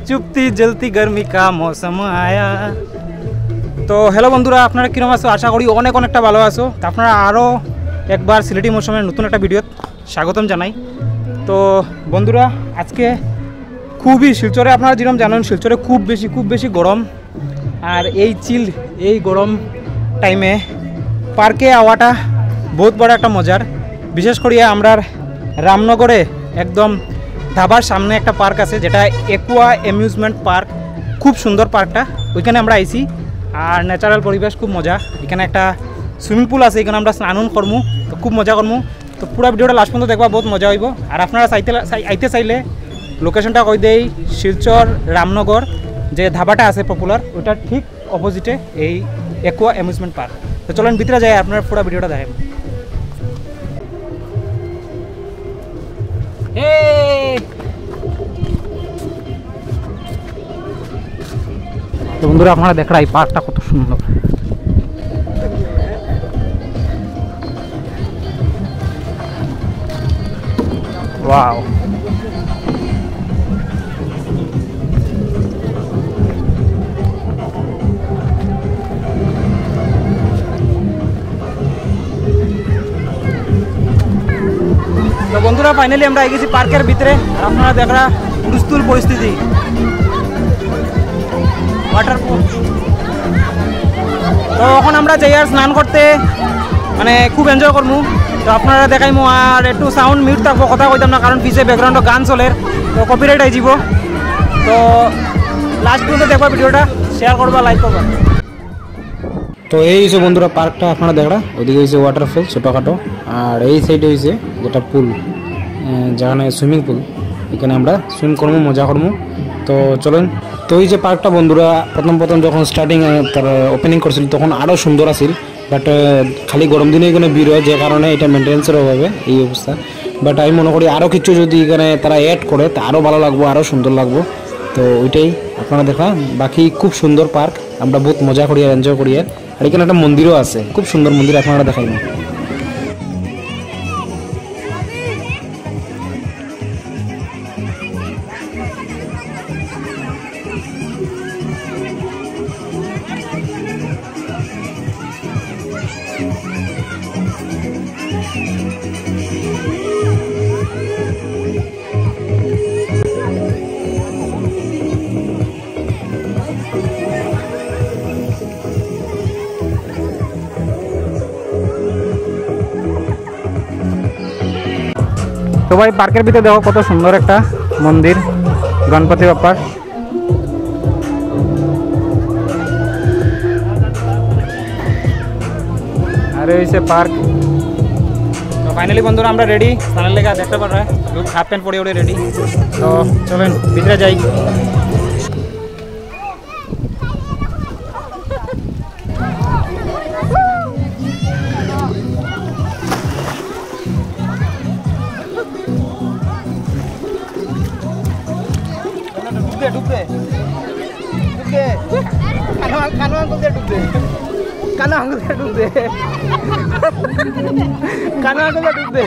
चुपती जलती गर्मी का मौसम आया। तो हेलो बंधुरा আপনারা কিরকম আছো আশা করি অনেকটা ভালো আছো। তো আপনারা আরও একবার সিলেটি মৌসুমের নতুন একটা ভিডিওত স্বাগতম জানাই। তো বন্ধুরা আজকে খুবই শিলচরে আপনারা যেরকম জানেন শিলচরে খুব বেশি গরম আর এই গরম টাইমে পার্কে আওয়াটা বহুত বড় একটা মজার। বিশেষ করে আমরা রামনগরে একদম ধাবার সামনে একটা পার্ক আছে যেটা একুয়া অ্যামিউজমেন্ট পার্ক, খুব সুন্দর পার্কটা। ওইখানে আমরা আইছি আর ন্যাচারাল পরিবেশ খুব মজা। এখানে একটা সুইমিং পুল আছে, এখানে আমরা স্নান করমু, তো খুব মজা করমু। তো পুরো ভিডিওটা লাস্ট পর্যন্ত দেখবা, বহুত মজা হইব। আর আপনারা আইতে চাইলে লোকেশনটা কই দেই, শিলচর রামনগর যে ধাবাটা আছে পপুলার ওটার ঠিক অপোজিটে এই একুয়া অ্যামিউজমেন্ট পার্ক। তো চলেন ভিতরে যাই, আপনারা পুরো ভিডিওটা দেখেন। তো বন্ধুরা আপনারা দেখরা এই পার্কটা কত সুন্দর। ওয়াও, তো বন্ধুরা ফাইনালি আমরা আই গেছি পার্কের ভিতরে। আর আপনারা দেখরা হুলস্থুল পরিস্থিতি, ওয়াটারফল। তো এখন আমরা যাই আর স্নান করতে, মানে খুব এনজয় করবো। তো আপনারা দেখাইমু আর একটু সাউন্ড মিউট থাকবো, কথা কইতাম না কারণ পিছে ব্যাকগ্রাউন্ডে গান চলে, তো কপিরাইট আই যাব। তো লাস্ট পর্যন্ত দেখবা, ভিডিওটা শেয়ার করবা, লাইক করবা। তো এই হচ্ছে বন্ধুরা পার্কটা আপনারা দেখরা, ওইদিকে হয়েছে ওয়াটারফল ছোটোখাটো, আর এই সাইডে হয়েছে যেটা পুল, যেখানে সুইমিং পুল, এখানে আমরা সুইম করবো, মজা করবো। তো চলেন। তো এই যে পার্কটা বন্ধুরা প্রথম যখন স্টার্টিং তার ওপেনিং করছিল তখন আরও সুন্দর আছিল, বাট খালি গরম দিনে এখানে ভিড় হয়, যে কারণে এটা মেনটেন্যান্সের অভাবে এই অবস্থা। বাট আমি মনে করি আরও কিছু যদি এখানে তারা অ্যাড করে তা আরও ভালো লাগবো, আরও সুন্দর লাগবো। তো ওইটাই আপনারা দেখা, বাকি খুব সুন্দর পার্ক, আমরা বহুত মজা করি আর এনজয় করি। আর এখানে একটা মন্দিরও আছে, খুব সুন্দর মন্দির, আপনারা দেখাইব। তো ভাই পার্কের ভিতরে দেখো কত সুন্দর একটা মন্দির, গণপতি বাপ্পার। আর এই হচ্ছে পার্ক। তো ফাইনালি বন্ধুরা আমরা রেডি স্নানের লেগে, দেখতে পারা হাফ প্যান্ট পরে ওরে রেডি। তো চলেন ভিতরে যাই। डूबे कानो आंगुल दे डूबे कानो आंगुल दे डूबे कानो आंगुल दे डूबे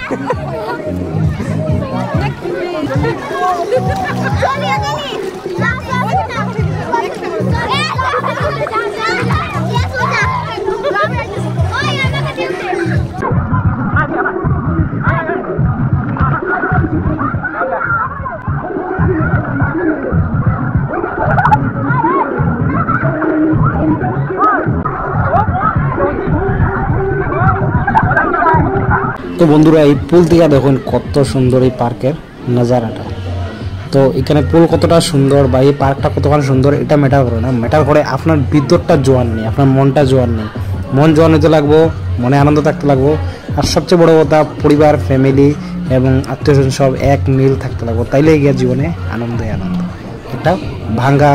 তো বন্ধুরা এই পুল থেকে দেখুন কত সুন্দর এই পার্কের নজারাটা। তো এখানে পুল কতটা সুন্দর বা এই পার্কটা কতখানি সুন্দর এটা ম্যাটার করে না, ম্যাটার করে আপনার ভিতরটা জোয়ান নেই, আপনার মনটা জোয়ান নেই। মন জোয়ান হতে লাগবো, মনে আনন্দ থাকতে লাগবো, আর সবচেয়ে বড় কথা পরিবার ফ্যামিলি এবং আত্মীয়স্বজন সব এক মিল থাকতে লাগবো, তাইলে গিয়ে জীবনে আনন্দই আনন্দ। এটা ভাঙ্গা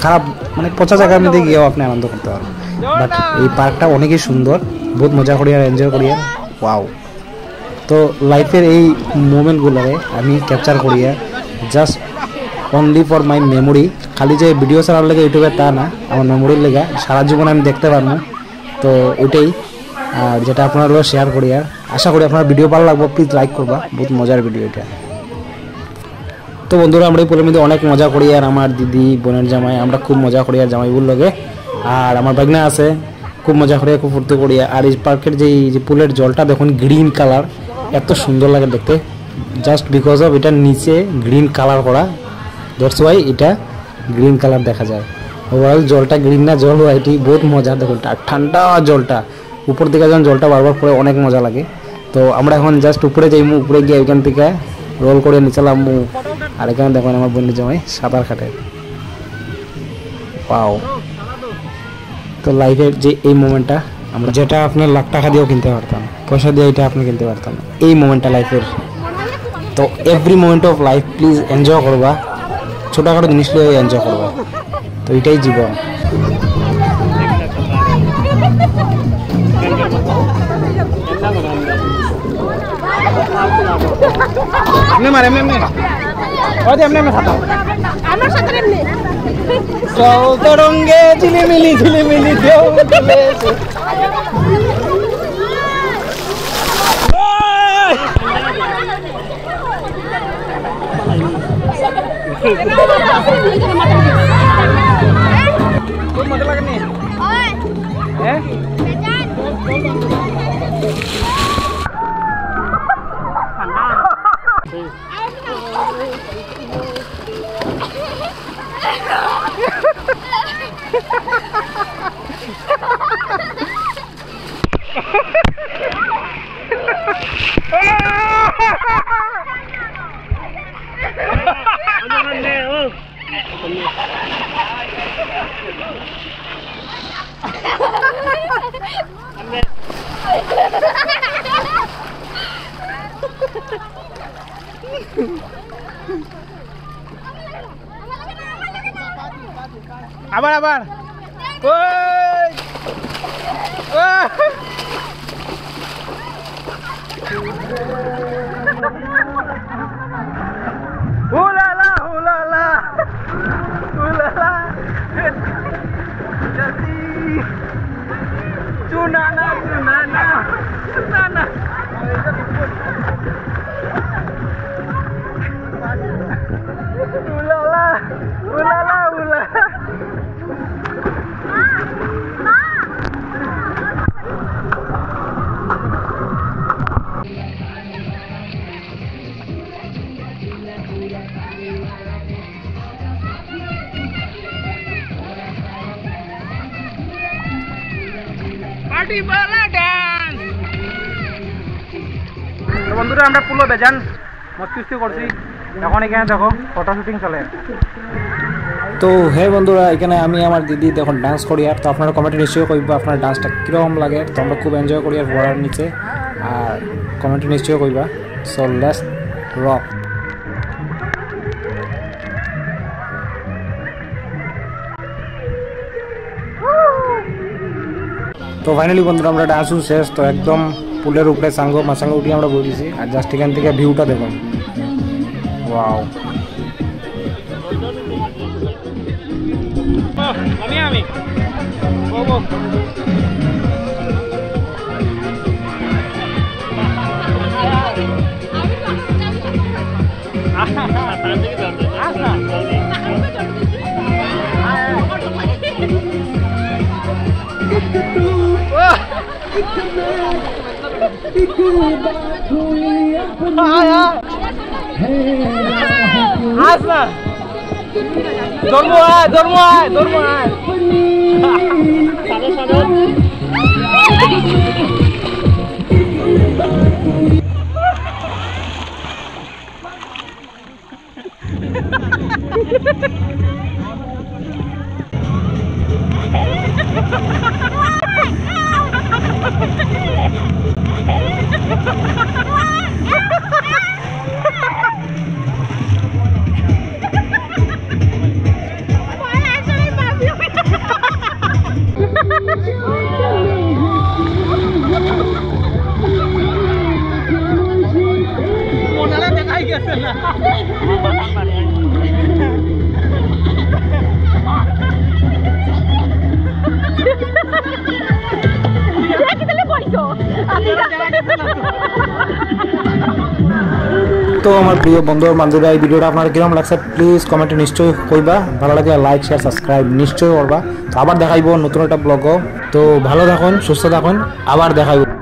খারাপ মানে পচা জায়গার মধ্যে গিয়েও আপনি আনন্দ করতে পারবেন। বাট এই পার্কটা অনেকই সুন্দর, বহুত মজা করি আর এনজয় করি আর ওয়াও। তো লাইফের এই মোমেন্টগুলোরে আমি ক্যাপচার করি just only for my memory. খালি যে ভিডিও ছাড়ার লেগে ইউটিউবে তা না, আমার মেমোরির লেগে সারা জীবন আমি দেখতে পারবো। তো ওইটাই আর যেটা আপনারা শেয়ার করি আর আশা করি আপনার ভিডিও ভালো লাগবে। প্লিজ লাইক করবা, বহুত মজার ভিডিও এটা। তো বন্ধুরা আমরা এই পুলের মধ্যে অনেক মজা করি আর আমার দিদি বোনের জামাই আমরা খুব মজা করি আর জামাইবুর লগে। আর আমার বাগনা আছে, খুব মজা করি, খুব ফুর্তি করি। আর এই পার্কের যে পুলের জলটা দেখুন গ্রিন কালার, এত সুন্দর লাগে দেখতে, জাস্ট বিকজ অফ এটার নিচে গ্রিন কালার করা, দ্যাটস ওয়াই এটা গ্রিন কালার দেখা যায়। ওভারঅল জলটা গ্রিন না, জল হোয়াইট, বহুত মজা দেখুন, ঠান্ডা জলটা। উপর থেকে যখন জলটা বারবার পড়ে অনেক মজা লাগে। তো আমরা এখন জাস্ট উপরে যাইমু, উপরে গিয়ে ওইখান থেকে রোল করে নিচে নামবো। আর এখানে দেখুন আমার বন্ধু জামাই সাঁতার কাটে, পাও। তো লাইফের যে এই মোমেন্টটা আমরা যেটা আপনার লাখ টাকা দিয়েও কিনতে পারতাম, পয়সা দিয়ে এটা আপনি কিনতে পারতাম না, এই মোমেন্টটা লাইফের। তো every moment of life please enjoy করবা, ছোটখাটো জিনিস নিয়ে এনজয় করবা। তো এটাই জীবন। এমনি মার, এমনি এমনি ওই এমনি এমনি খাতা আমার সাথে এমনি চল তরঙ্গে ঝিলিমিলি ঝিলিমিলি দেও চলেছে। খুব মজা লাগে নি হ্যাঁ আবার আবার ওই হুলালা হুলালা হুলালা জাতি চুনানা চুনানা চুনানা হুলালা হুলালা হুলালা। পার্টি বালা ডান্স। তো বন্ধুরা আমরা পুলো বেজান মস্তিষ্ক করছি, এখন এখানে দেখো ফটো শুটিং চলে। তো হ্যাঁ বন্ধুরা এখানে আমি আমার দিদি দেখুন ডান্স করি আর তো আপনারা কমেন্টে নিশ্চয়ই কইবা আপনার ডান্সটা কীরকম লাগে। তো আমরা খুব এনজয় করি আর বড়ার নিচে, আর কমেন্টে নিশ্চয়ই কইবা। So let's rock. তো ফাইনালি বন্ধুরা আমরা ডান্সও শেষ। তো একদম পুলের উপরে সাঙ্গো মাসাঙ্গো উঠে আমরা বসেছি আর জাস্ট এখান থেকে ভিউটা দেখুন, ওয়াও। আমি আসনা ধর্মহায় ধর্মহায় ধর্মহায় তো আমার প্রিয় বন্ধু বান্ধবীরা এই ভিডিওটা আপনার কিরকম লাগছে প্লিজ কমেন্টে নিশ্চয়ই কইবা, ভালো লাগলে লাইক শেয়ার সাবস্ক্রাইব নিশ্চয়ই করবা। তো আবার দেখাইবো নতুন একটা ব্লগও। তো ভালো থাকুন, সুস্থ থাকুন, আবার দেখাইবো।